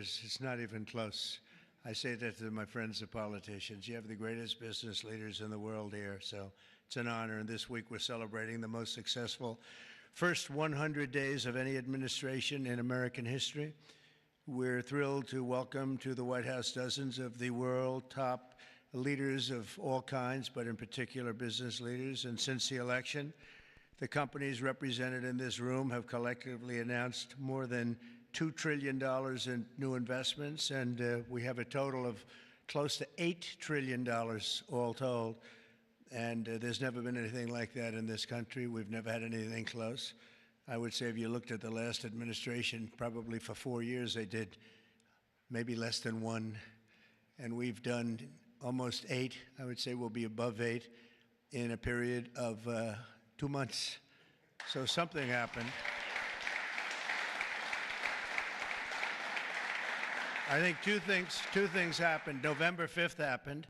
It's not even close. I say that to my friends, the politicians. You have the greatest business leaders in the world here, so it's an honor. And this week we're celebrating the most successful first 100 days of any administration in American history. We're thrilled to welcome to the White House dozens of the world top leaders of all kinds, but in particular business leaders. And since the election, the companies represented in this room have collectively announced more than $2 trillion in new investments, and we have a total of close to $8 trillion all told. And there's never been anything like that in this country. We've never had anything close. I would say if you looked at the last administration, probably for 4 years they did maybe less than one. And we've done almost 8. I would say we'll be above 8 in a period of 2 months. So something happened. I think two things happened. November 5th happened,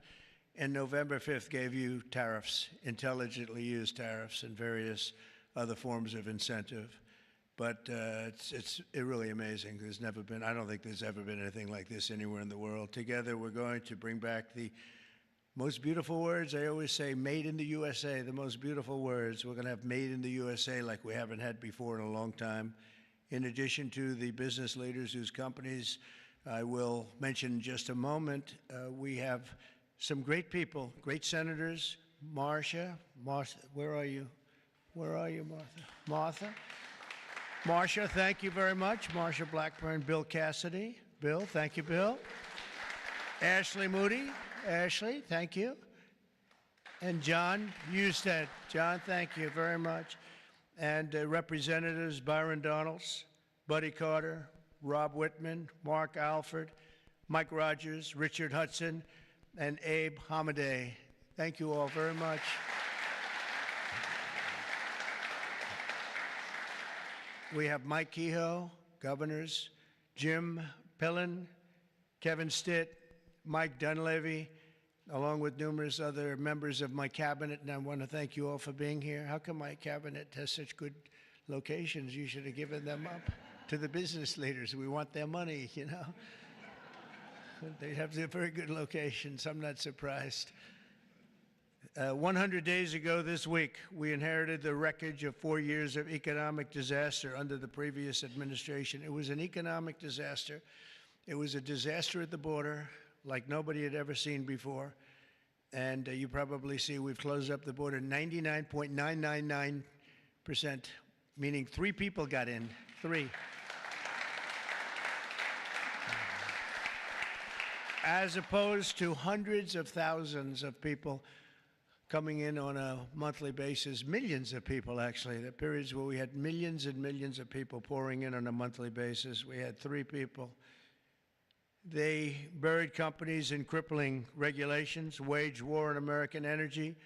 and November 5th gave you tariffs, intelligently used tariffs and various other forms of incentive. But it's really amazing. There's never been, I don't think there's ever been anything like this anywhere in the world. Together, we're going to bring back the most beautiful words. I always say made in the USA, the most beautiful words. We're going to have made in the USA like we haven't had before in a long time. In addition to the business leaders whose companies I will mention in just a moment, we have some great people, great senators. Marcia, where are you? Where are you, Martha? Marcia, thank you very much. Marcia Blackburn, Bill Cassidy. Bill, thank you, Bill. Ashley Moody. Ashley, thank you. And John Husted. John, thank you very much. And Representatives Byron Donalds, Buddy Carter, Rob Whitman, Mark Alford, Mike Rogers, Richard Hudson, and Abe Hamadeh. Thank you all very much. We have Mike Kehoe, governors, Jim Pillen, Kevin Stitt, Mike Dunleavy, along with numerous other members of my cabinet, and I want to thank you all for being here. How come my cabinet has such good locations? You should have given them up to the business leaders. We want their money, you know. They have very good locations. I'm not surprised. 100 days ago this week, we inherited the wreckage of 4 years of economic disaster under the previous administration. It was an economic disaster. It was a disaster at the border like nobody had ever seen before. And you probably see we've closed up the border 99.999%, meaning 3 people got in, 3. As opposed to hundreds of thousands of people coming in on a monthly basis, millions of people actually. There are periods where we had millions and millions of people pouring in on a monthly basis. We had 3 people. They buried companies in crippling regulations, waged war on American energy,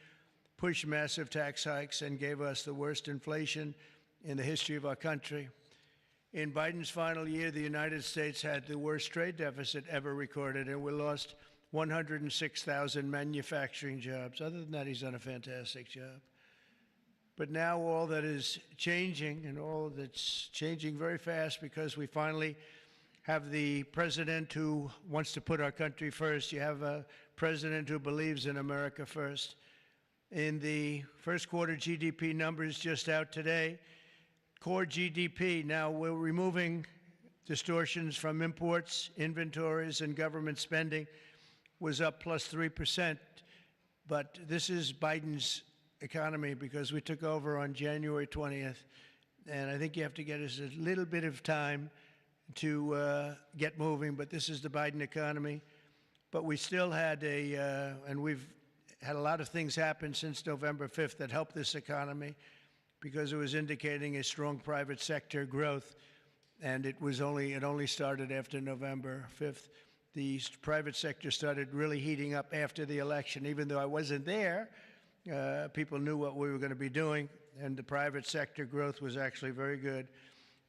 pushed massive tax hikes, and gave us the worst inflation in the history of our country. In Biden's final year, the United States had the worst trade deficit ever recorded, and we lost 106,000 manufacturing jobs. Other than that, he's done a fantastic job. But now all that is changing, and all that's changing very fast because we finally have the president who wants to put our country first. You have a president who believes in America first. In the first quarter GDP numbers just out today, core GDP, now we're removing distortions from imports, inventories, and government spending, was up plus 3%. But this is Biden's economy because we took over on January 20th. And I think you have to get us a little bit of time to get moving, but this is the Biden economy. But we still had and we've had a lot of things happen since November 5th that helped this economy because it was indicating a strong private sector growth, and it only started after November 5th. The private sector started really heating up after the election. Even though I wasn't there, people knew what we were going to be doing, and the private sector growth was actually very good.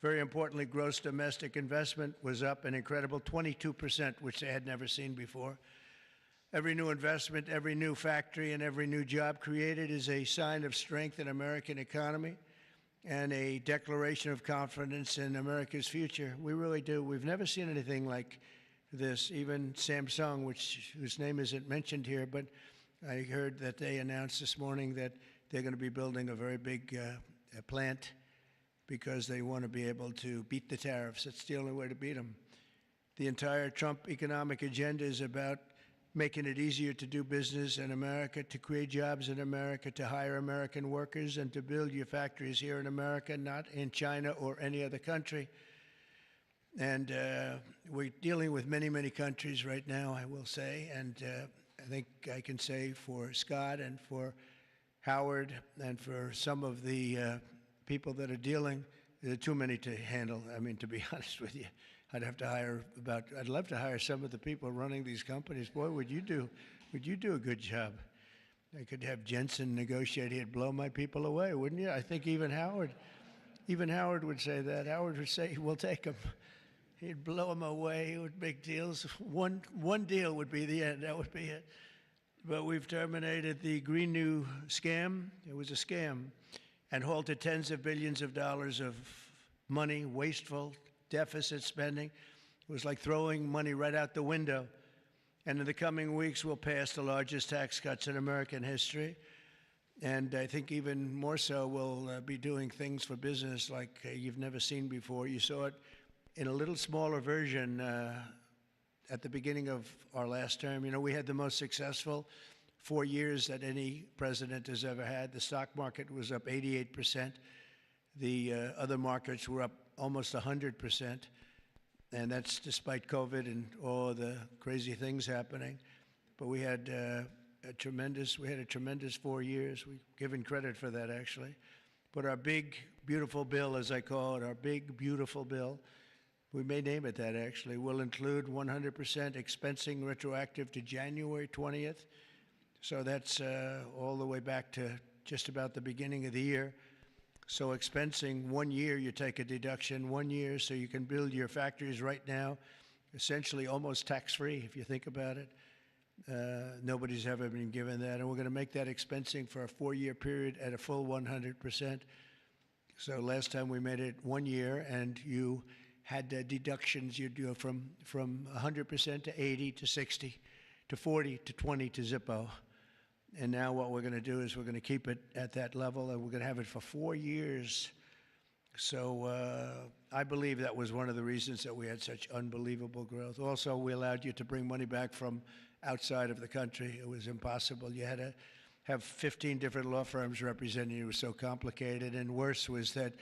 Very importantly, gross domestic investment was up an incredible 22%, which they had never seen before. Every new investment, every new factory, and every new job created is a sign of strength in American economy. and a declaration of confidence in America's future. We really do. We've never seen anything like this. Even Samsung, whose name isn't mentioned here, but I heard that they announced this morning that they're going to be building a very big plant because they want to be able to beat the tariffs. It's the only way to beat them. The entire Trump economic agenda is about making it easier to do business in America, to create jobs in America, to hire American workers, and to build your factories here in America, not in China or any other country. And we're dealing with many, many countries right now, I will say, and I think I can say for Scott and for Howard and for some of the people that are dealing, there are too many to handle. I mean, to be honest with you, I'd love to hire some of the people running these companies. Boy, would you do a good job. I could have Jensen negotiate. He'd blow my people away, wouldn't you? I think even Howard would say that. Howard would say, we'll take them. He'd blow them away with big deals. One deal would be the end. That would be it. But we've terminated the Green New scam. It was a scam. And halted tens of billions of dollars of money, wasteful deficit spending. It was like throwing money right out the window. And in the coming weeks, we'll pass the largest tax cuts in American history. And I think even more so, we'll be doing things for business like you've never seen before. You saw it in a little smaller version at the beginning of our last term. You know, we had the most successful 4 years that any president has ever had. The stock market was up 88%. The other markets were up almost 100%. And that's despite COVID and all the crazy things happening. But we had a tremendous 4 years. We've given credit for that, actually. But our big, beautiful bill, as I call it, our big, beautiful bill, we may name it that, actually, will include 100% expensing retroactive to January 20th. So that's all the way back to just about the beginning of the year. So expensing 1 year, you take a deduction 1 year so you can build your factories right now, essentially almost tax-free if you think about it. Nobody's ever been given that. And we're going to make that expensing for a 4-year period at a full 100%. So last time we made it 1 year and you had deductions you'd do from 100% to 80 to 60 to 40 to 20 to Zippo. And now what we're going to do is we're going to keep it at that level, and we're going to have it for 4 years. So I believe that was one of the reasons that we had such unbelievable growth. Also, we allowed you to bring money back from outside of the country. It was impossible. You had to have 15 different law firms representing you. It was so complicated. And worse was that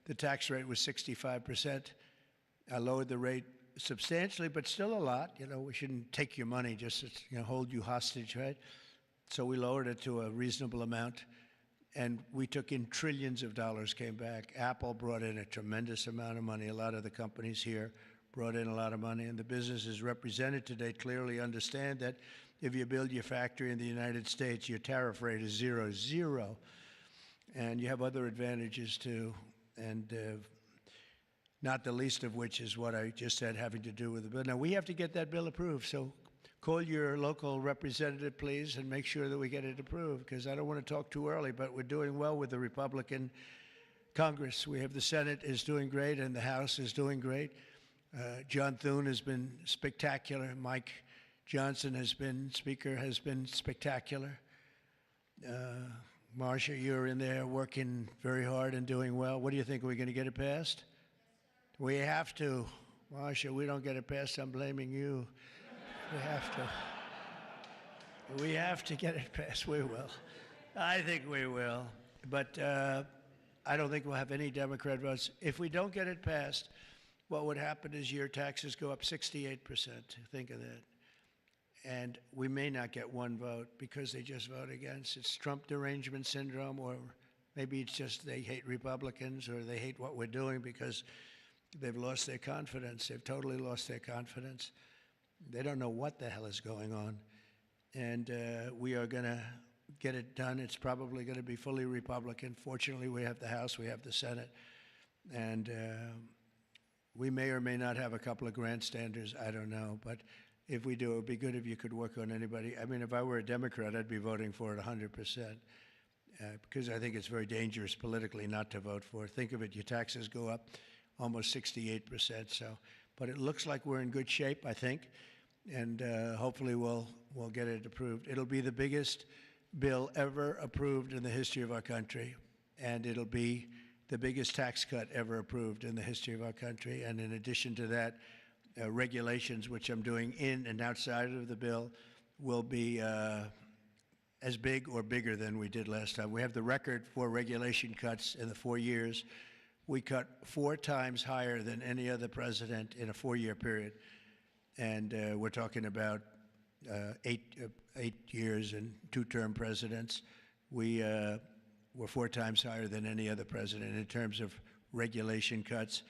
the tax rate was 65%. I lowered the rate substantially, but still a lot. You know, we shouldn't take your money just to hold you hostage, right? So we lowered it to a reasonable amount, and we took in trillions of dollars, came back. Apple brought in a tremendous amount of money. A lot of the companies here brought in a lot of money, and the businesses represented today clearly understand that if you build your factory in the United States, your tariff rate is 0, and you have other advantages too, and not the least of which is what I just said, having to do with the bill. Now, we have to get that bill approved, so call your local representative, please, and make sure that we get it approved, because I don't want to talk too early, but we're doing well with the Republican Congress. We have the Senate is doing great, and the House is doing great. John Thune has been spectacular. Mike Johnson Speaker has been spectacular. Marcia, you're in there working very hard and doing well. What do you think? Are we going to get it passed? We have to. Marcia, we don't get it passed, I'm blaming you. We have to. We have to get it passed. We will. I think we will. But I don't think we'll have any Democrat votes. If we don't get it passed, what would happen is your taxes go up 68%. Think of that. And we may not get one vote because they just vote against. It's Trump derangement syndrome, or maybe it's just they hate Republicans, or they hate what we're doing because they've lost their confidence. They've totally lost their confidence. They don't know what the hell is going on. And we are going to get it done. It's probably going to be fully Republican. Fortunately, we have the House, we have the Senate. And we may or may not have a couple of grandstanders. I don't know. But if we do, it would be good if you could work on anybody. I mean, if I were a Democrat, I'd be voting for it 100%. because I think it's very dangerous politically not to vote for it. Think of it, your taxes go up almost 68%. So, but it looks like we're in good shape, I think, and hopefully we'll get it approved. It'll be the biggest bill ever approved in the history of our country, and it'll be the biggest tax cut ever approved in the history of our country. And in addition to that, regulations, which I'm doing in and outside of the bill, will be as big or bigger than we did last time. We have the record for regulation cuts in the 4 years. We cut 4 times higher than any other president in a 4-year period. And we're talking about 8 years and 2-term presidents. We're 4 times higher than any other president in terms of regulation cuts.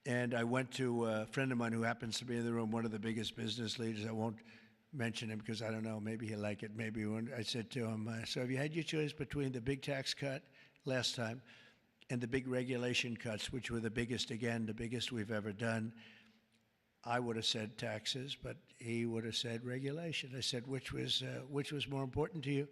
And I went to a friend of mine who happens to be in the room, one of the biggest business leaders. I won't mention him because I don't know, maybe he'll like it, maybe he won't. I said to him, so have you had your choice between the big tax cut last time and the big regulation cuts, which were the biggest, again, the biggest we've ever done? I would have said taxes, but he would have said regulation. I said, which was more important to you?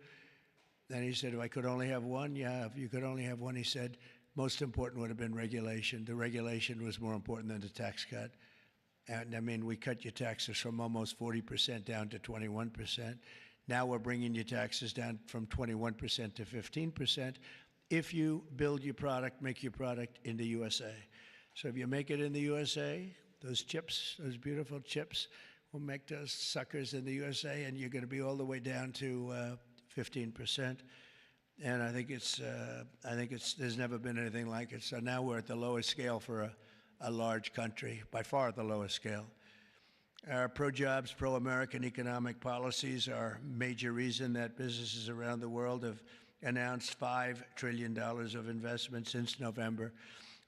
And he said, if I could only have one, yeah, if you could only have one, he said, most important would have been regulation. The regulation was more important than the tax cut. And I mean, we cut your taxes from almost 40% down to 21%. Now we're bringing your taxes down from 21% to 15% if you build your product, make your product in the USA. So if you make it in the USA, those chips, those beautiful chips, will make those suckers in the USA, and you're going to be all the way down to 15%. And I think there's never been anything like it. So now we're at the lowest scale for a large country, by far the lowest scale. Our pro-jobs, pro-American economic policies are a major reason that businesses around the world have announced $5 trillion of investment since November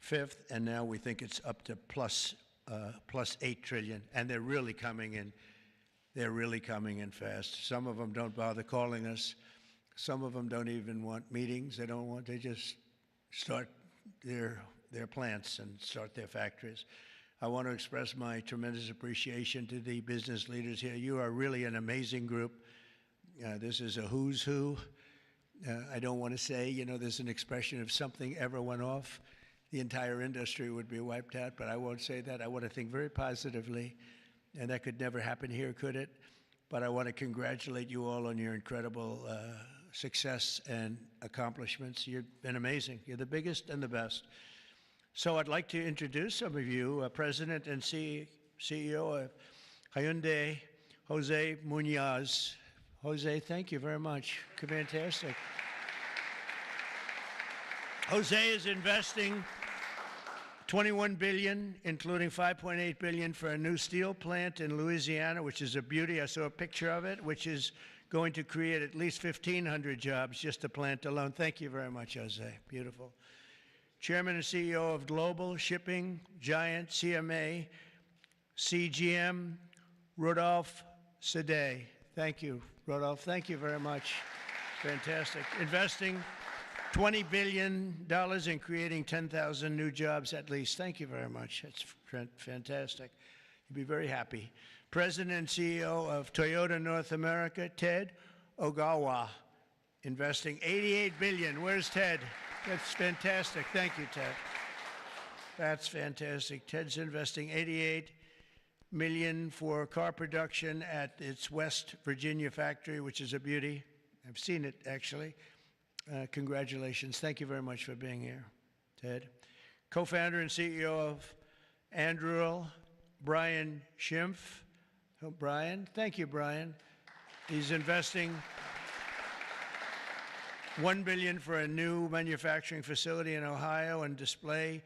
5th, and now we think it's up to plus $8 trillion, and they're really coming in. They're really coming in fast. Some of them don't bother calling us. Some of them don't even want meetings. They just start their plants and start their factories. I want to express my tremendous appreciation to the business leaders here. You are really an amazing group. This is a who's who. I don't want to say, there's an expression if something ever went off, the entire industry would be wiped out, but I won't say that. I want to think very positively, and that could never happen here, could it? But I want to congratulate you all on your incredible success and accomplishments. You've been amazing. You're the biggest and the best. So I'd like to introduce some of you, President and CEO of Hyundai, Jose Munoz. Jose, thank you very much. Fantastic. Jose is investing $21 billion, including $5.8 billion for a new steel plant in Louisiana, which is a beauty. I saw a picture of it, which is going to create at least 1,500 jobs, just the plant alone. Thank you very much, Jose. Beautiful. Chairman and CEO of Global Shipping Giant CMA, CGM, Rodolphe Sade. Thank you, Rodolphe. Thank you very much. Fantastic. Investing $20 billion in creating 10,000 new jobs at least. Thank you very much. That's fantastic. You'll be very happy. President and CEO of Toyota North America, Ted Ogawa, investing $88 billion. Where's Ted? That's fantastic. Thank you, Ted. That's fantastic. Ted's investing $88 million for car production at its West Virginia factory, which is a beauty. I've seen it, actually. Congratulations. Thank you very much for being here, Ted. Co-founder and CEO of Anduril, Brian Schimpf. Oh, Brian. Thank you, Brian. He's investing $1 billion for a new manufacturing facility in Ohio and display.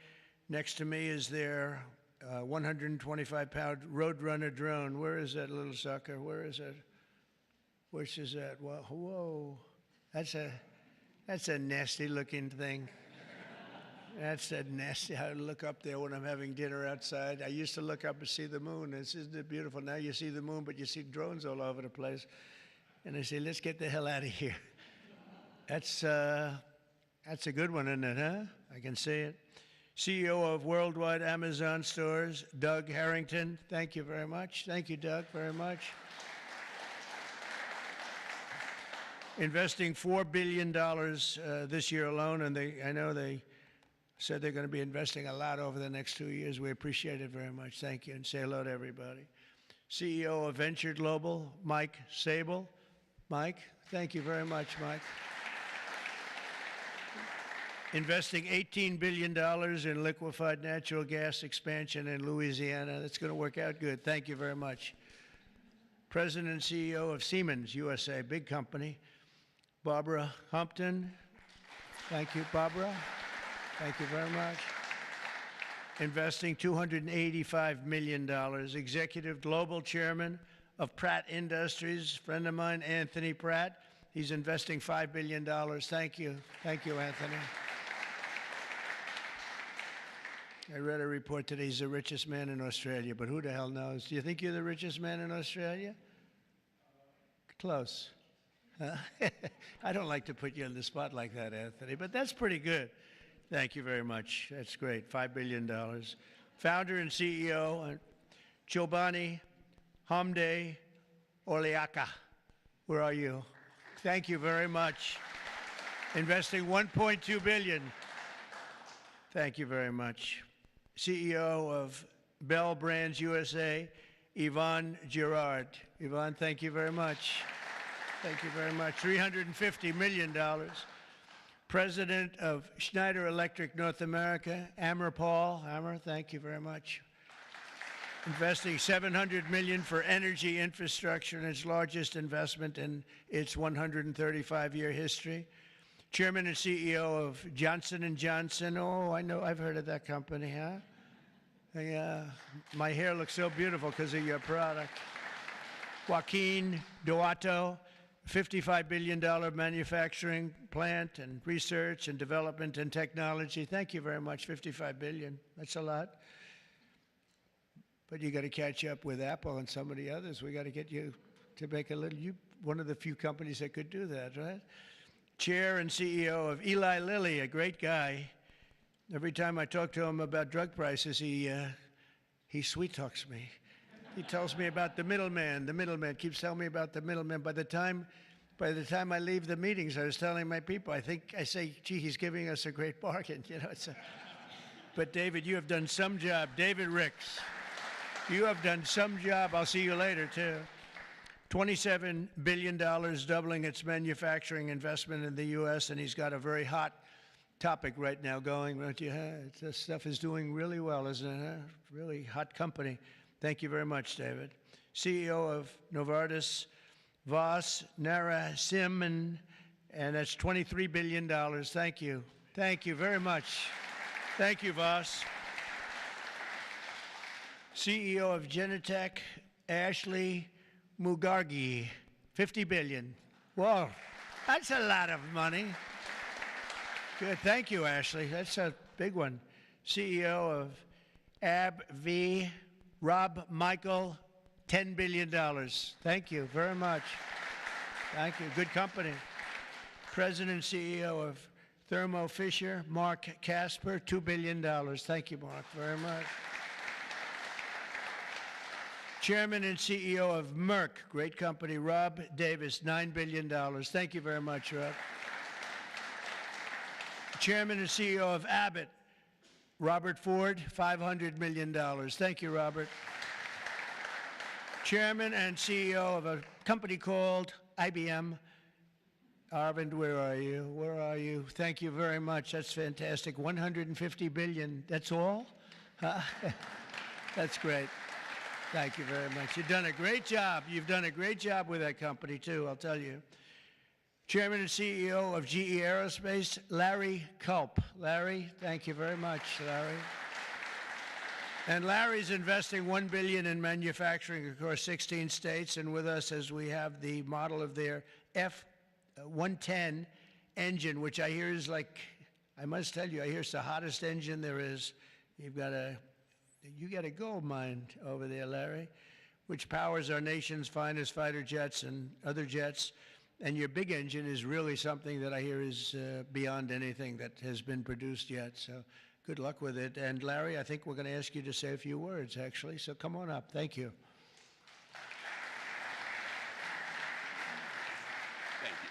Next to me is their 125-pound Roadrunner drone. Where is that little sucker? Where is it? Which is that? Well, whoa. That's a nasty-looking thing. That's a nasty. I look up there when I'm having dinner outside. I used to look up and see the moon. Isn't it beautiful? Now you see the moon, but you see drones all over the place. And I say, let's get the hell out of here. That's a good one, isn't it, huh? I can see it. CEO of Worldwide Amazon Stores, Doug Harrington. Thank you very much. Thank you, Doug, very much. investing $4 billion this year alone, and I know they said they're going to be investing a lot over the next 2 years. We appreciate it very much. Thank you, and say hello to everybody. CEO of Venture Global, Mike Sable. Mike, thank you very much, Mike. Investing $18 billion in liquefied natural gas expansion in Louisiana. That's going to work out good. Thank you very much. President and CEO of Siemens USA, big company, Barbara Humpton. Thank you, Barbara. Thank you very much. Investing $285 million. Executive Global Chairman of Pratt Industries, friend of mine, Anthony Pratt. He's investing $5 billion. Thank you. Thank you, Anthony. I read a report today he's the richest man in Australia, but who the hell knows? Do you think you're the richest man in Australia? Close. I don't like to put you on the spot like that, Anthony, but that's pretty good. Thank you very much. That's great. $5 billion. Founder and CEO, Chobani Hamde Oleaka. Where are you? Thank you very much. Investing $1.2 billion. Thank you very much. CEO of Bell Brands USA, Yvonne Girard. Yvonne, thank you very much. Thank you very much. $350 million. President of Schneider Electric North America, Amar Paul. Amar, thank you very much. Investing $700 million for energy infrastructure in its largest investment in its 135-year history. Chairman and CEO of Johnson & Johnson. Oh, I know, I've heard of that company, huh? Yeah, my hair looks so beautiful because of your product. Joaquin Duato, $55 billion manufacturing plant and research and development and technology. Thank you very much, $55 billion. That's a lot. But you got to catch up with Apple and some of the others. We got to get you to make a little, one of the few companies that could do that, right? Chair and CEO of Eli Lilly, a great guy. Every time I talk to him about drug prices, he sweet talks me. He tells me about the middleman. The middleman keeps telling me about the middleman. By the time I leave the meetings, I was telling my people, I say, gee, he's giving us a great bargain. You know, but David, you have done some job. David Ricks, you have done some job. I'll see you later, too. $27 billion, doubling its manufacturing investment in the U.S., and he's got a very hot topic right now going, don't you? This stuff is doing really well, isn't it? Huh? Really hot company. Thank you very much, David. CEO of Novartis, Vas Narasimhan, and that's $23 billion. Thank you. Thank you very much. Thank you, Vas. CEO of Genentech, Ashley Mugargi, $50 billion. Whoa, that's a lot of money. Good, thank you, Ashley. That's a big one. CEO of AbbVie, Rob Michael, $10 billion. Thank you very much. Thank you, good company. President and CEO of Thermo Fisher, Mark Casper, $2 billion. Thank you, Mark, very much. Chairman and CEO of Merck, great company, Rob Davis, $9 billion. Thank you very much, Rob. Chairman and CEO of Abbott, Robert Ford, $500 million. Thank you, Robert. Chairman and CEO of a company called IBM. Arvind, where are you? Where are you? Thank you very much. That's fantastic. $150 billion. That's all? That's great. Thank you very much. You've done a great job. You've done a great job with that company, too, I'll tell you. Chairman and CEO of GE Aerospace, Larry Culp. Larry, thank you very much, Larry. And Larry's investing $1 billion in manufacturing across 16 states, and with us as we have the model of their F-110 engine, which I hear is like, I must tell you, I hear it's the hottest engine there is. You got a gold mine over there, Larry, which powers our nation's finest fighter jets and other jets. And your big engine is really something that I hear is beyond anything that has been produced yet. So good luck with it. And Larry, I think we're going to ask you to say a few words, actually. So come on up. Thank you. Thank you.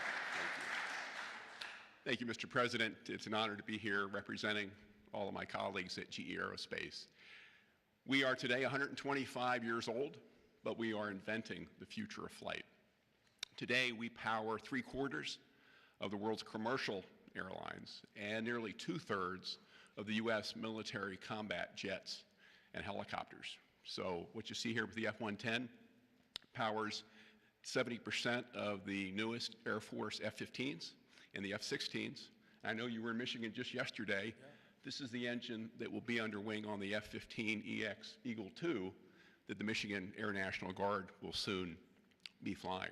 Thank you, Mr. President. It's an honor to be here representing all of my colleagues at GE Aerospace. We are today 125 years old, but we are inventing the future of flight. Today, we power 3/4 of the world's commercial airlines and nearly 2/3 of the U.S. military combat jets and helicopters. So what you see here with the F-110 powers 70% of the newest Air Force F-15s and the F-16s. I know you were in Michigan just yesterday. Yeah. This is the engine that will be under wing on the F-15EX Eagle II that the Michigan Air National Guard will soon be flying.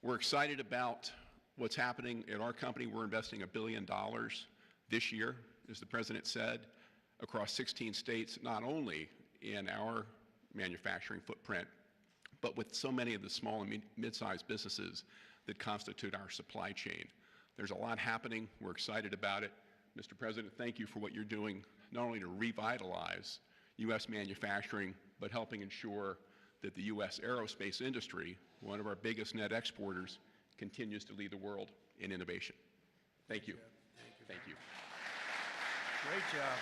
We're excited about what's happening at our company. We're investing $1 billion this year, as the President said, across 16 states, not only in our manufacturing footprint, but with so many of the small and mid-sized businesses that constitute our supply chain. There's a lot happening. We're excited about it. Mr. President, thank you for what you're doing, not only to revitalize U.S. manufacturing, but helping ensure that the U.S. aerospace industry, one of our biggest net exporters, continues to lead the world in innovation. Thank you. Thank you. Great job.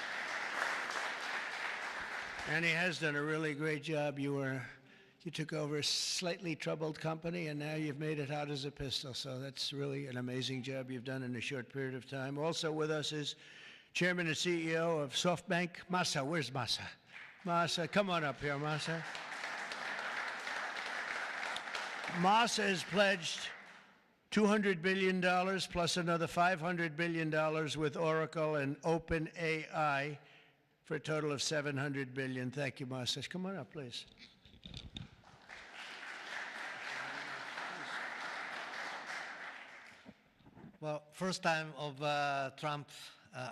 And he has done a really great job. You took over a slightly troubled company, and now you've made it hot as a pistol. So that's really an amazing job you've done in a short period of time. Also with us is Chairman and CEO of SoftBank, Masa. Where's Masa? Masa, come on up here, Masa. Masa has pledged $200 billion plus another $500 billion with Oracle and OpenAI for a total of $700 billion. Thank you, Masa. Come on up, please. Well, first time of Trump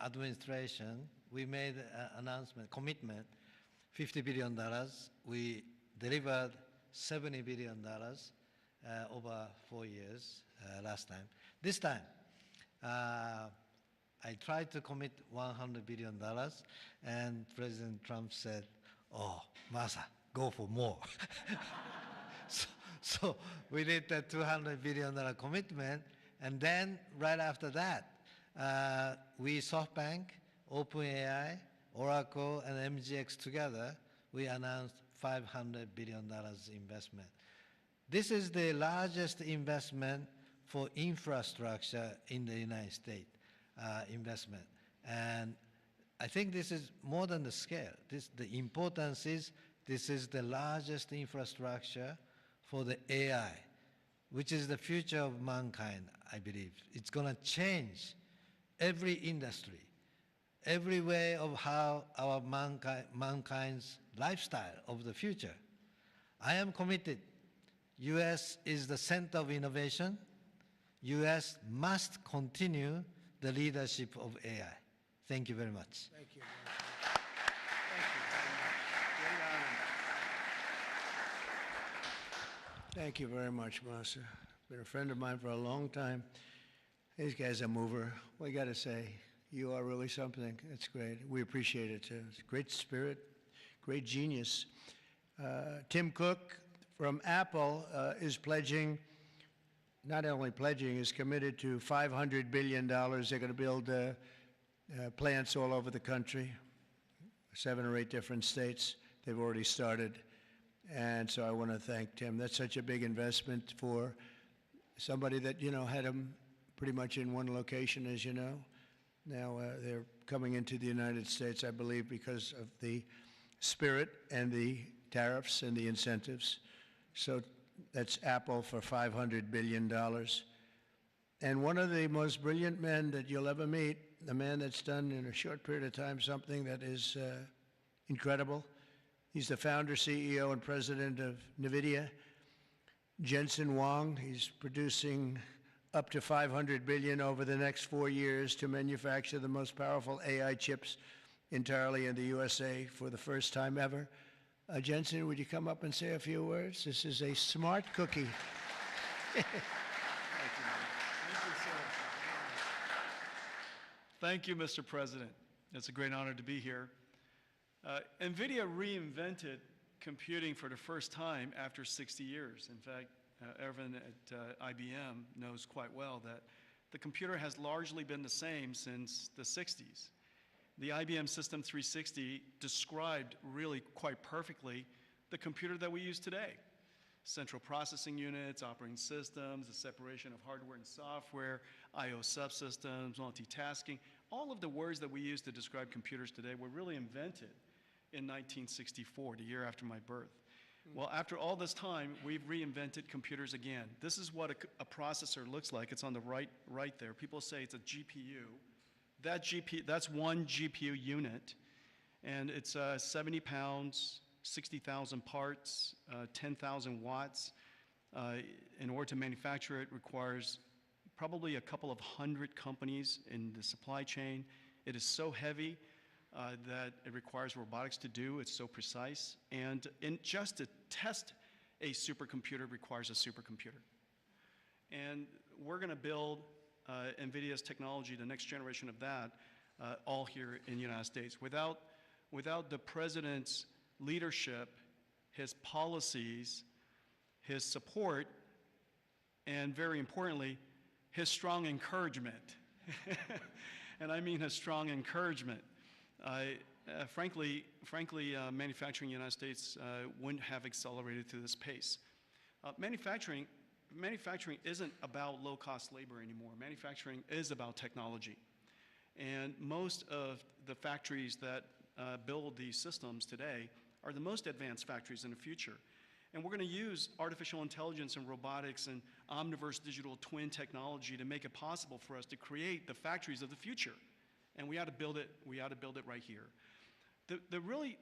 administration, we made an announcement, commitment, $50 billion. We delivered $70 billion over 4 years last time. This time, I tried to commit $100 billion, and President Trump said, "Oh, Masa, go for more." so we did the $200 billion commitment, and then right after that, we SoftBank, OpenAI, Oracle, and MGX together, we announced $500 billion investment. This is the largest investment for infrastructure in the United States, investment. And I think this is more than the scale. The importance is this is the largest infrastructure for the AI, which is the future of mankind, I believe. It's going to change every industry, every way of how our mankind's lifestyle of the future. I am committed. U.S. is the center of innovation. U.S. must continue the leadership of AI. Thank you very much. Thank you. Thank you very much. Great honor. Thank you very much, Masa. Been a friend of mine for a long time. These guys are a mover. We got to say, you are really something. It's great. We appreciate it too. It's a great spirit, great genius. Tim Cook from Apple is pledging, not only pledging, is committed to $500 billion. They're going to build plants all over the country, 7 or 8 different states. They've already started. And so I want to thank Tim. That's such a big investment for somebody that, you know, had them pretty much in one location, as you know. Now they're coming into the United States, I believe, because of the spirit and the tariffs and the incentives. So that's Apple for $500 billion. And one of the most brilliant men that you'll ever meet, the man that's done in a short period of time something that is incredible. He's the founder, CEO, and president of NVIDIA, Jensen Huang. He's producing up to $500 billion over the next 4 years to manufacture the most powerful AI chips entirely in the USA for the first time ever. Jensen, would you come up and say a few words? This is a smart cookie. Thank you, sir. Thank you, Mr. President. It's a great honor to be here. NVIDIA reinvented computing for the first time after 60 years. In fact, Ervin at IBM knows quite well that the computer has largely been the same since the 60s. The IBM System 360 described really quite perfectly the computer that we use today. Central processing units, operating systems, the separation of hardware and software, I/O subsystems, multitasking. All of the words that we use to describe computers today were really invented in 1964, the year after my birth. Well, after all this time, we've reinvented computers again. This is what a processor looks like. It's on the right there. People say it's a GPU. That's one GPU unit, and it's 70 pounds, 60,000 parts, 10,000 watts. In order to manufacture it requires probably a couple of hundred companies in the supply chain. It is so heavy that it requires robotics to do. It's so precise. And just to test a supercomputer requires a supercomputer. And we're going to build NVIDIA's technology, the next generation of that, all here in the United States. Without the president's leadership, his policies, his support, and very importantly, his strong encouragement. And I mean his strong encouragement. Frankly, manufacturing in the United States wouldn't have accelerated to this pace. Manufacturing isn't about low-cost labor anymore. Manufacturing is about technology. And most of the factories that build these systems today are the most advanced factories in the future. And we're going to use artificial intelligence and robotics and omniverse digital twin technology to make it possible for us to create the factories of the future. And we ought to build it right here. The real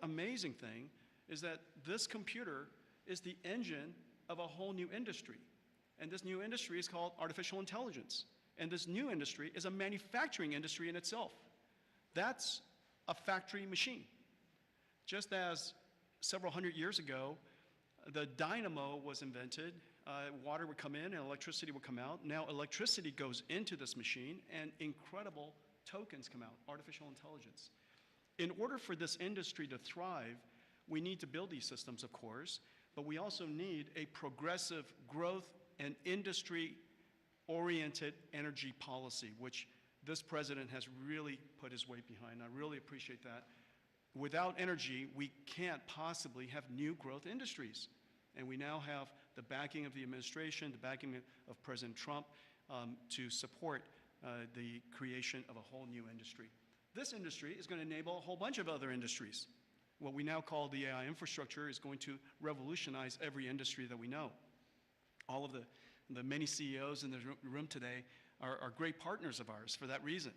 amazing thing is that this computer is the engine of a whole new industry. And this new industry is called artificial intelligence. And this new industry is a manufacturing industry in itself. That's a factory machine. Just as several hundred years ago, the dynamo was invented, water would come in and electricity would come out. Now electricity goes into this machine and incredible tokens come out, artificial intelligence. In order for this industry to thrive, we need to build these systems, of course, but we also need a progressive growth and industry-oriented energy policy, which this president has really put his weight behind. I really appreciate that. Without energy, we can't possibly have new growth industries. And we now have the backing of the administration, the backing of President Trump to support the creation of a whole new industry. This industry is going to enable a whole bunch of other industries. What we now call the AI infrastructure is going to revolutionize every industry that we know. All of the many CEOs in the room today are great partners of ours for that reason.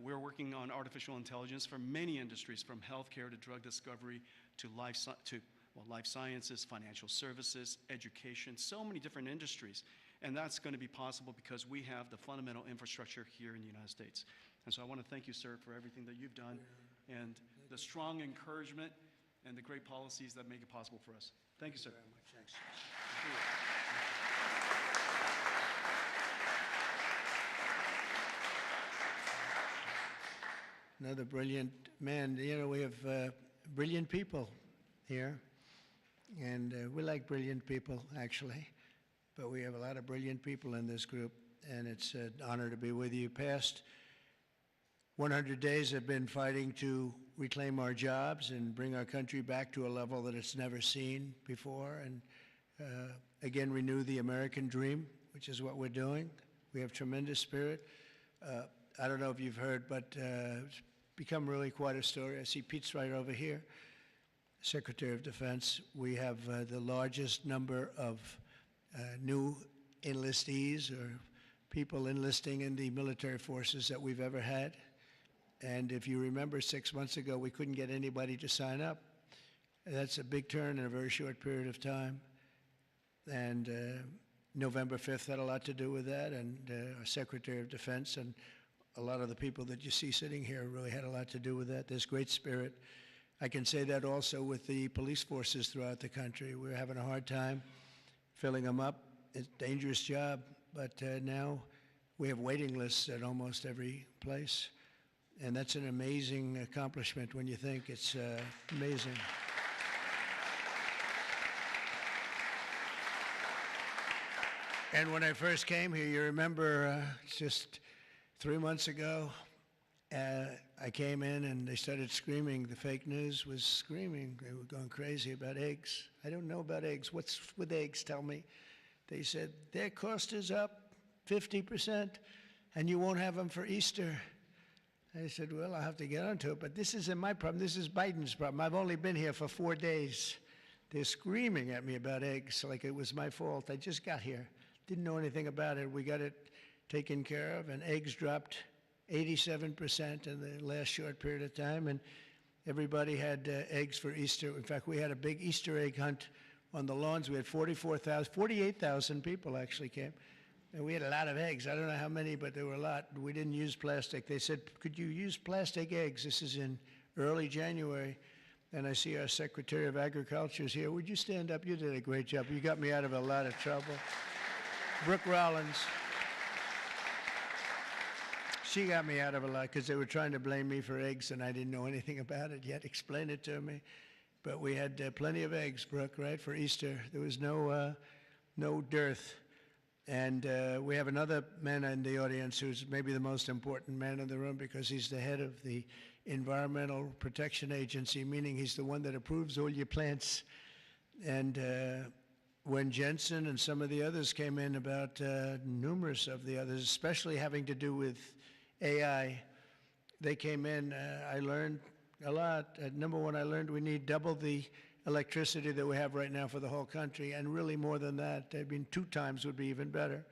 We're working on artificial intelligence for many industries, from healthcare to drug discovery to life sciences, financial services, education, so many different industries. And that's going to be possible because we have the fundamental infrastructure here in the United States. And so I want to thank you, sir, for everything that you've done and the strong encouragement and the great policies that make it possible for us. Thank you, sir. Very much. Thanks. Another brilliant man. You know, we have brilliant people here, and we like brilliant people, actually, but we have a lot of brilliant people in this group, and it's an honor to be with you. Past 100 days have been fighting to reclaim our jobs and bring our country back to a level that it's never seen before, and again, renew the American dream, which is what we're doing. We have tremendous spirit. I don't know if you've heard, but it's become really quite a story. I see Pete's right over here, Secretary of Defense. We have the largest number of new enlistees or people enlisting in the military forces that we've ever had. And if you remember, 6 months ago, we couldn't get anybody to sign up. That's a big turn in a very short period of time. And November 5th had a lot to do with that, and our Secretary of Defense and a lot of the people that you see sitting here really had a lot to do with that. There's great spirit. I can say that also with the police forces throughout the country. We're having a hard time filling them up. It's a dangerous job, but now we have waiting lists at almost every place. And that's an amazing accomplishment when you think. It's amazing. And when I first came here, you remember just 3 months ago, I came in and they started screaming. The fake news was screaming. They were going crazy about eggs. I don't know about eggs. What's with eggs? Tell me. They said, their cost is up 50%, and you won't have them for Easter. I said, well, I'll have to get onto it, but this isn't my problem. This is Biden's problem. I've only been here for 4 days. They're screaming at me about eggs like it was my fault. I just got here. Didn't know anything about it. We got it taken care of, and eggs dropped 87% in the last short period of time, and everybody had eggs for Easter. In fact, we had a big Easter egg hunt on the lawns. We had 48,000 people actually came, and we had a lot of eggs. I don't know how many, but there were a lot. We didn't use plastic. They said, could you use plastic eggs? This is in early January, and I see our Secretary of Agriculture is here. Would you stand up? You did a great job. You got me out of a lot of trouble. Brooke Rollins. She got me out of a lot because they were trying to blame me for eggs, and I didn't know anything about it yet. Explain it to me. But we had plenty of eggs, Brooke, right, for Easter. There was no dearth. And we have another man in the audience who's maybe the most important man in the room because he's the head of the Environmental Protection Agency, meaning he's the one that approves all your plants. And when Jensen and some of the others came in about numerous of the others, especially having to do with AI, they came in, I learned a lot. Number one, I learned we need double the electricity that we have right now for the whole country, and really more than that. I mean, 2 times would be even better.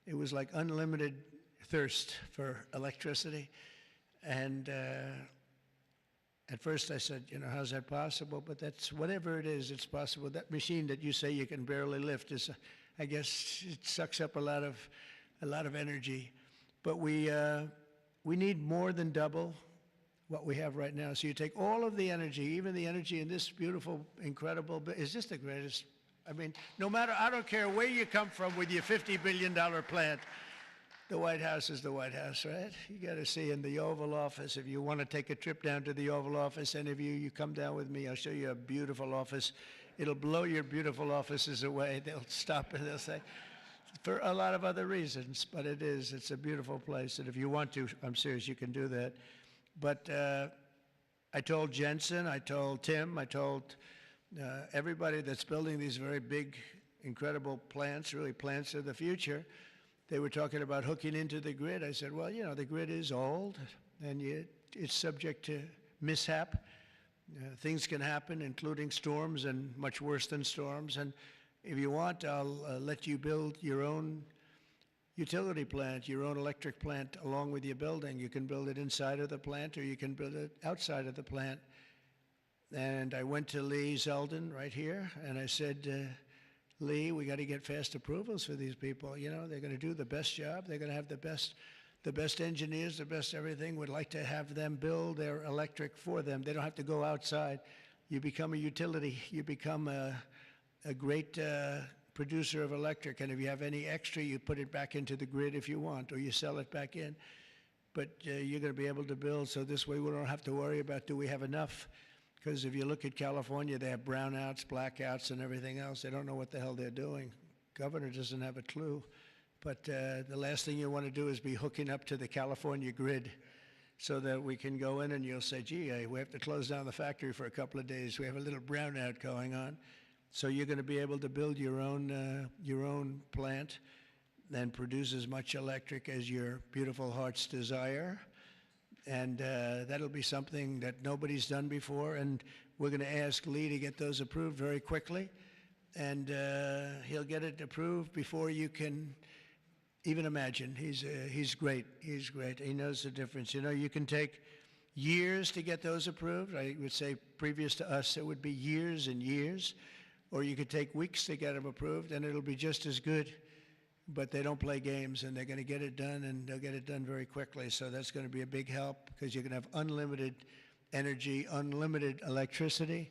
It was like unlimited thirst for electricity. And at first I said, you know, how's that possible? But that's, whatever it is, it's possible. That machine that you say you can barely lift is, I guess, it sucks up a lot of energy. But we need more than double what we have right now. So you take all of the energy, even the energy in this beautiful, incredible, is this the greatest? I mean, no matter, I don't care where you come from with your $50 billion plant, the White House is the White House, right? You got to see in the Oval Office. If you want to take a trip down to the Oval Office, any of you come down with me, I'll show you a beautiful office. It'll blow your beautiful offices away. They'll stop and they'll say, for a lot of other reasons, but it's a beautiful place. And if you want to, I'm serious, you can do that. But I told Jensen, I told Tim, I told everybody that's building these very big, incredible plants, really plants of the future, they were talking about hooking into the grid. I said, well, you know, the grid is old, and it's subject to mishap. Things can happen, including storms and much worse than storms. And if you want, I'll let you build your own utility plant, your own electric plant along with your building. You can build it inside of the plant or you can build it outside of the plant. And I went to Lee Zeldin right here and I said, Lee, we got to get fast approvals for these people. You know, they're going to do the best job. They're going to have the best engineers, the best everything. We'd like to have them build their electric for them. They don't have to go outside. You become a utility. You become a great producer of electric, and if you have any extra, you put it back into the grid if you want, or you sell it back in. But you're going to be able to build, so this way we don't have to worry about do we have enough, because if you look at California, they have brownouts, blackouts, and everything else. They don't know what the hell they're doing. Governor doesn't have a clue. But the last thing you want to do is be hooking up to the California grid so that we can go in and you'll say, gee, we have to close down the factory for a couple of days. We have a little brownout going on. So you're going to be able to build your own plant and produce as much electric as your beautiful heart's desire. And that'll be something that nobody's done before. And we're going to ask Lee to get those approved very quickly. And he'll get it approved before you can even imagine. He's great. He's great. He knows the difference. You know, you can take years to get those approved. I would say previous to us, it would be years and years. Or you could take weeks to get them approved, and it'll be just as good. But they don't play games, and they're going to get it done, and they'll get it done very quickly. So that's going to be a big help because you're going to have unlimited energy, unlimited electricity.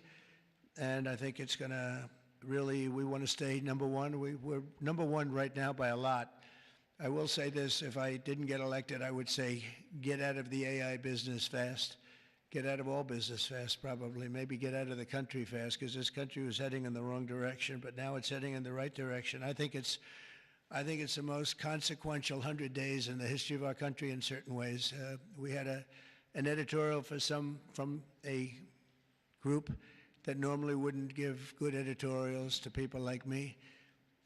And I think it's going to really, we want to stay number one. We're number one right now by a lot. I will say this, if I didn't get elected, I would say get out of the AI business fast. Get out of all business fast, probably. Maybe get out of the country fast, because this country was heading in the wrong direction, but now it's heading in the right direction. I think it's I think it's the most consequential 100 days in the history of our country in certain ways. We had an editorial from a group that normally wouldn't give good editorials to people like me.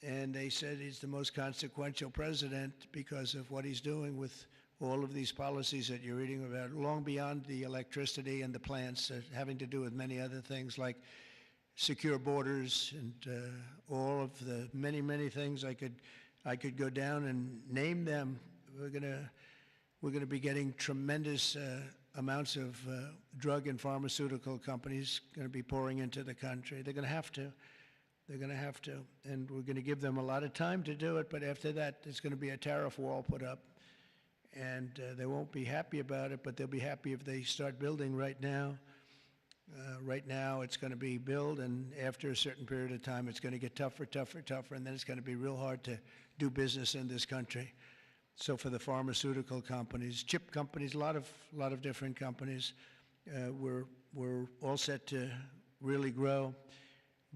And they said he's the most consequential president because of what he's doing with all of these policies that you're reading about, long beyond the electricity and the plants, having to do with many other things like secure borders and all of the many, many things I could go down and name them. We're gonna be getting tremendous amounts of drug and pharmaceutical companies going to be pouring into the country. They're going to have to. They're going to have to. And we're going to give them a lot of time to do it, but after that, there's going to be a tariff wall put up. And they won't be happy about it, but they'll be happy if they start building right now. Right now, it's going to be build, and after a certain period of time, it's going to get tougher, tougher, tougher, and then it's going to be real hard to do business in this country. So for the pharmaceutical companies, chip companies, a lot of different companies, we're all set to really grow.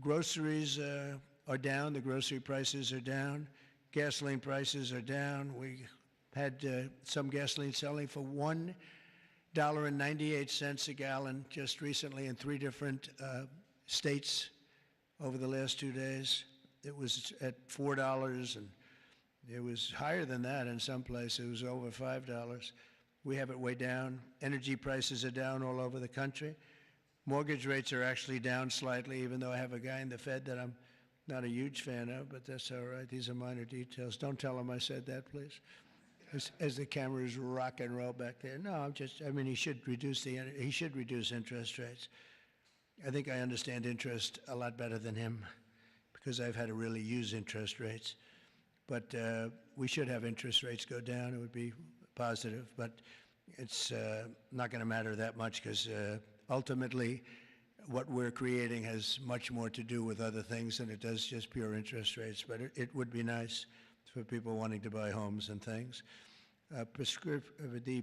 Groceries are down. The grocery prices are down. Gasoline prices are down. We had some gasoline selling for $1.98 a gallon just recently in 3 different states over the last 2 days. It was at $4, and it was higher than that in some places. It was over $5. We have it way down. Energy prices are down all over the country. Mortgage rates are actually down slightly, even though I have a guy in the Fed that I'm not a huge fan of, but that's all right. These are minor details. Don't tell him I said that, please. As the cameras rock and roll back there. No, I mean, he should reduce interest rates. I think I understand interest a lot better than him because I've had to really use interest rates. But we should have interest rates go down. It would be positive, but it's not going to matter that much because ultimately what we're creating has much more to do with other things than it does just pure interest rates. But it would be nice for people wanting to buy homes and things. The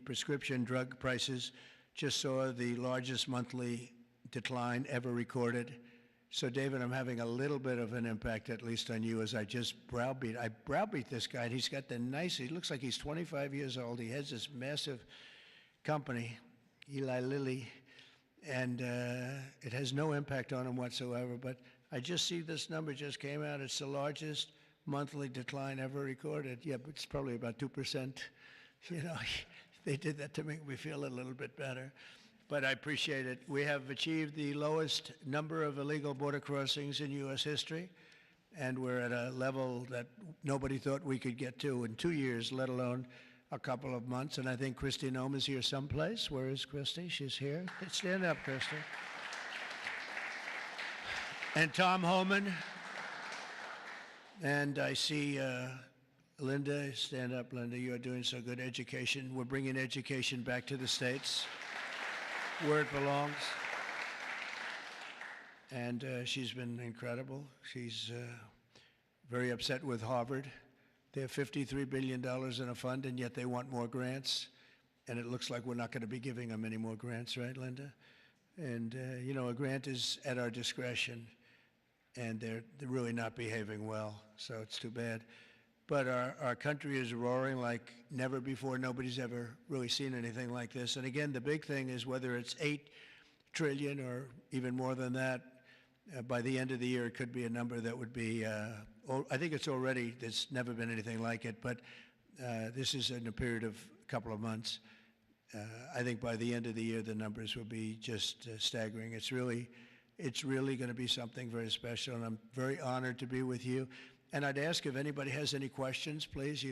prescription drug prices just saw the largest monthly decline ever recorded. So, David, I'm having a little bit of an impact, at least on you, as I browbeat this guy. And he's got he looks like he's 25 years old. He has this massive company, Eli Lilly, and it has no impact on him whatsoever. But I just see this number just came out. It's the largest monthly decline ever recorded. Yeah, but it's probably about 2%. You know, they did that to make me feel a little bit better. But I appreciate it. We have achieved the lowest number of illegal border crossings in U.S. history, and we're at a level that nobody thought we could get to in 2 years, let alone a couple of months. And I think Kristi Noem is here someplace. Where is Kristi? She's here. Stand up, Kristi. And Tom Homan. And I see Linda. Stand up, Linda. You are doing so good. Education. We're bringing education back to the States, where it belongs. And she's been incredible. She's very upset with Harvard. They have $53 billion in a fund, and yet they want more grants. And it looks like we're not going to be giving them any more grants, right, Linda? And, you know, a grant is at our discretion, and they're really not behaving well, so it's too bad. But our country is roaring like never before. Nobody's ever really seen anything like this. And again, the big thing is whether it's $8 trillion or even more than that, by the end of the year, it could be a number that would be, I think it's already, there's never been anything like it, but this is in a period of a couple of months. I think by the end of the year, the numbers will be just staggering. It's really going to be something very special, and I'm very honored to be with you. And I'd ask if anybody has any questions, please.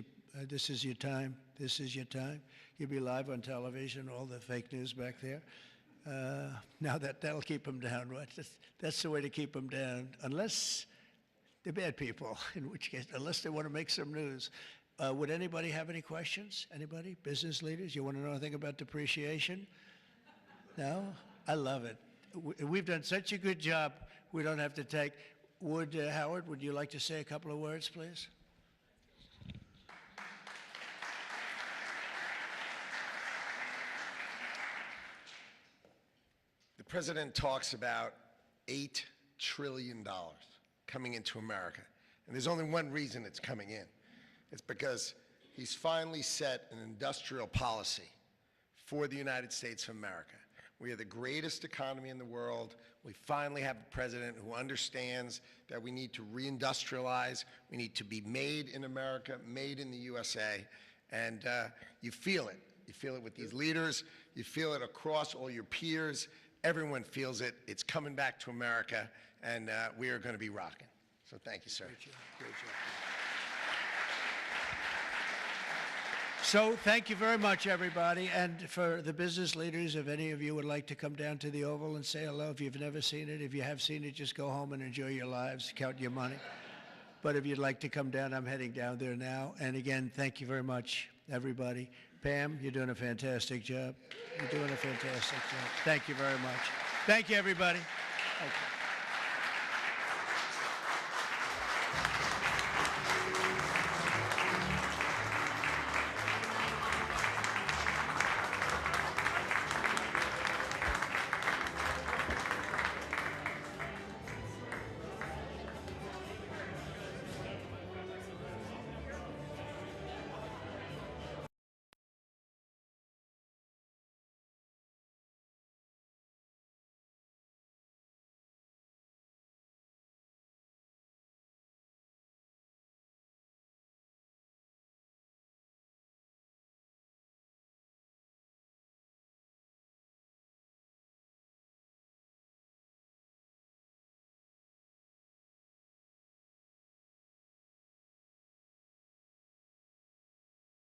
This is your time. This is your time. You'll be live on television, all the fake news back there. Now that'll keep them down, right? That's the way to keep them down, unless they're bad people, in which case, unless they want to make some news. Would anybody have any questions? Anybody? Business leaders? You want to know anything about depreciation? No? I love it. We've done such a good job, we don't have to take. Howard, would you like to say a couple of words, please? The president talks about $8 trillion coming into America. And there's only one reason it's coming in. It's because he's finally set an industrial policy for the United States of America. We are the greatest economy in the world. We finally have a president who understands that we need to reindustrialize. We need to be made in America, made in the USA. And you feel it. You feel it with these leaders. You feel it across all your peers. Everyone feels it. It's coming back to America, and we are going to be rocking. So thank you, sir. Great job. Great job. So thank you very much, everybody. And for the business leaders, if any of you would like to come down to the Oval and say hello, if you've never seen it, if you have seen it, just go home and enjoy your lives, count your money. But if you'd like to come down, I'm heading down there now. And again, thank you very much, everybody. Pam, you're doing a fantastic job. You're doing a fantastic job. Thank you very much. Thank you, everybody. Thank you.